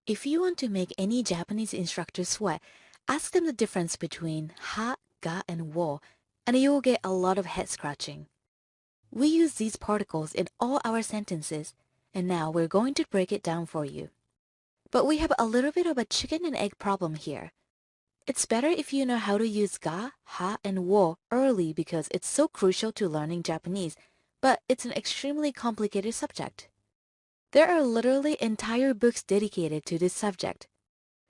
If you want to make any Japanese instructor sweat, ask them the difference between ha, ga, and wo, and you'll get a lot of head scratching. We use these particles in all our sentences, and now we're going to break it down for you. But we have a little bit of a chicken and egg problem here. It's better if you know how to use ga, ha, and wo early because it's so crucial to learning Japanese, but it's an extremely complicated subject. There are literally entire books dedicated to this subject.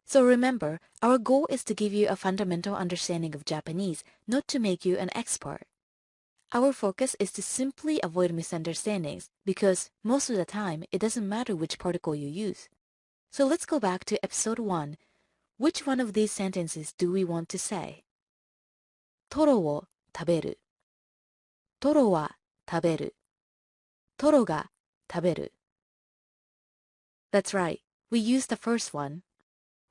So remember, our goal is to give you a fundamental understanding of Japanese, not to make you an expert. Our focus is to simply avoid misunderstandings because most of the time it doesn't matter which particle you use. So let's go back to episode 1. Which one of these sentences do we want to say? トロを食べる。トロは食べる。トロが食べる。That's right. We use the first one.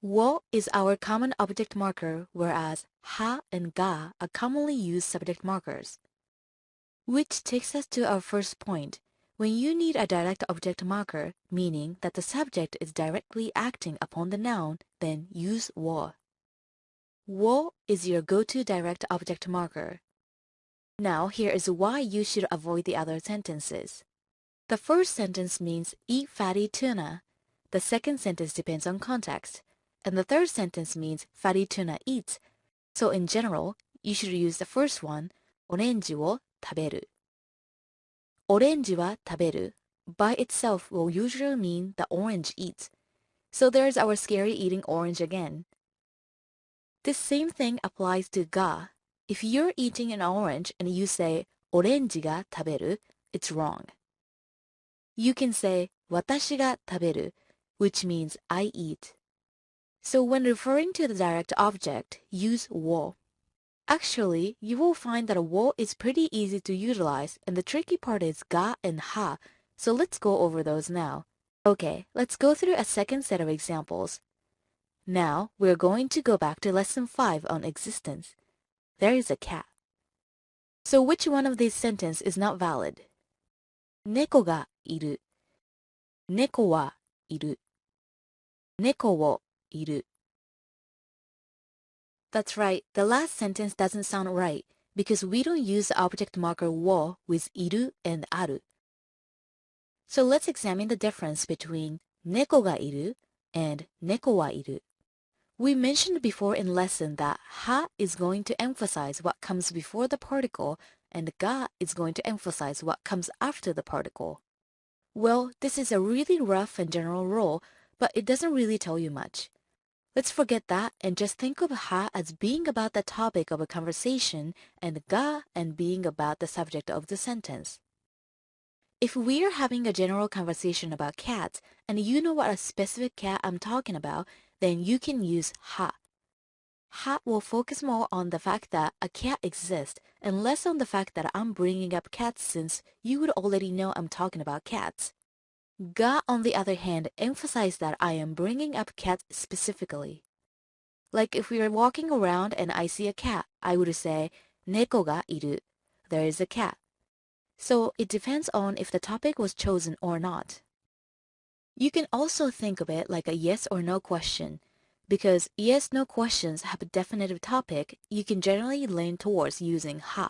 Wo is our common object marker, whereas ha and ga are commonly used subject markers. Which takes us to our first point. When you need a direct object marker, meaning that the subject is directly acting upon the noun, then use wo. Wo is your go-to direct object marker. Now here is why you should avoid the other sentences. The first sentence means eat fatty tuna. The second sentence depends on context. And the third sentence means fatty tuna eats. So in general, you should use the first one, オレンジを食べる。オレンジは食べる by itself will usually mean the orange eats. So there's our scary eating orange again. This same thing applies to ga. If you're eating an orange and you say オレンジが食べる, it's wrong. You can say 私が食べる, which means I eat. So when referring to the direct object, use wo. Actually, you will find that a wo is pretty easy to utilize, and the tricky part is ga and ha, so let's go over those now. Okay, let's go through a second set of examples. Now, we're going to go back to lesson 5 on existence. There is a cat. So which one of these sentences is not valid? 猫がいる。猫はいる。猫をいる。That's right, the last sentence doesn't sound right because we don't use the object marker wo with iru and aru. So let's examine the difference between 猫がいる and 猫はいる. We mentioned before in lesson that ha is going to emphasize what comes before the particle and ga is going to emphasize what comes after the particle. Well, this is a really rough and general rule, but it doesn't really tell you much. Let's forget that and just think of ha as being about the topic of a conversation and ga and being about the subject of the sentence. If we are having a general conversation about cats and you know what a specific cat I'm talking about, then you can use ha. Ha will focus more on the fact that a cat exists and less on the fact that I'm bringing up cats since you would already know I'm talking about cats. Ga, on the other hand, emphasized that I am bringing up cats specifically. Like if we are walking around and I see a cat, I would say, 猫がいる. There is a cat. So it depends on if the topic was chosen or not. You can also think of it like a yes or no question. Because yes-no questions have a definitive topic, you can generally lean towards using ha.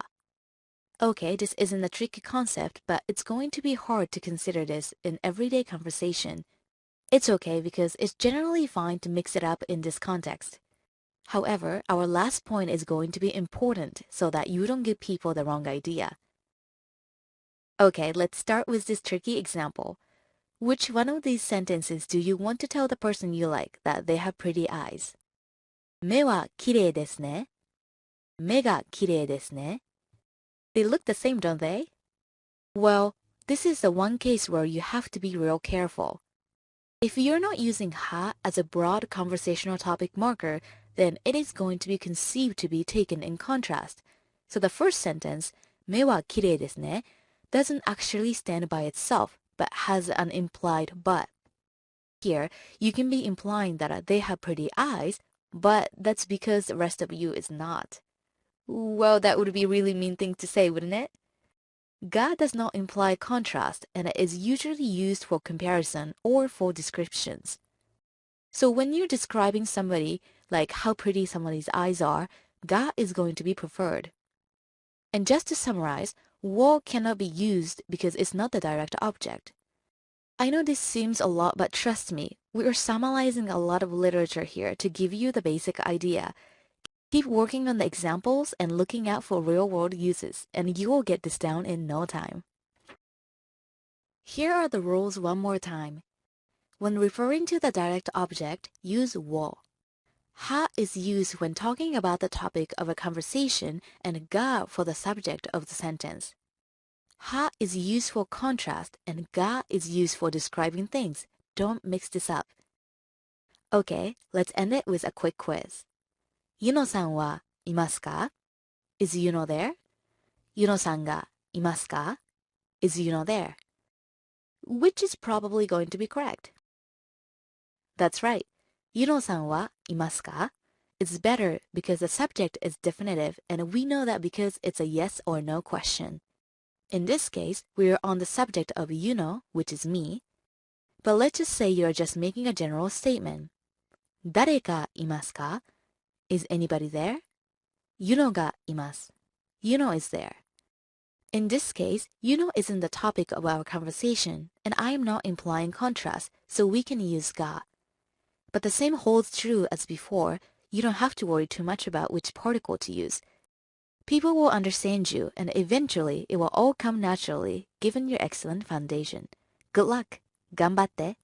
Okay, this isn't a tricky concept, but it's going to be hard to consider this in everyday conversation. It's okay because it's generally fine to mix it up in this context. However, our last point is going to be important so that you don't give people the wrong idea. Okay, let's start with this tricky example. Which one of these sentences do you want to tell the person you like that they have pretty eyes? 目は綺麗ですね。目が綺麗ですね。They look the same, don't they? Well, this is the one case where you have to be real careful. If you're not using ha as a broad conversational topic marker, then it is going to be conceived to be taken in contrast. So the first sentence, 目は綺麗ですね, doesn't actually stand by itself, but has an implied but. Here, you can be implying that they have pretty eyes, but that's because the rest of you is not. Well, that would be a really mean thing to say, wouldn't it? Ga does not imply contrast and it is usually used for comparison or for descriptions. So when you're describing somebody, like how pretty somebody's eyes are, ga is going to be preferred. And just to summarize, wo cannot be used because it's not the direct object. I know this seems a lot, but trust me, we are summarizing a lot of literature here to give you the basic idea. Keep working on the examples and looking out for real-world uses, and you will get this down in no time. Here are the rules one more time. When referring to the direct object, use wo. Ha is used when talking about the topic of a conversation and ga for the subject of the sentence. Ha is used for contrast and ga is used for describing things. Don't mix this up. Okay, let's end it with a quick quiz. Yuno-san wa imasu ka? Is Yuno there? Yuno-san ga imasu ka? Is Yuno there? Which is probably going to be correct? That's right. Yuno-san wa imasu ka? It's better because the subject is definitive and we know that because it's a yes or no question. In this case, we are on the subject of Yuno, which is me. But let's just say you're just making a general statement. Dare ka imasu ka? Is anybody there? Yuno ga imasu. Yuno is there. In this case, Yuno isn't the topic of our conversation, and I am not implying contrast, so we can use ga. But the same holds true as before. You don't have to worry too much about which particle to use. People will understand you, and eventually it will all come naturally, given your excellent foundation. Good luck! 頑張って!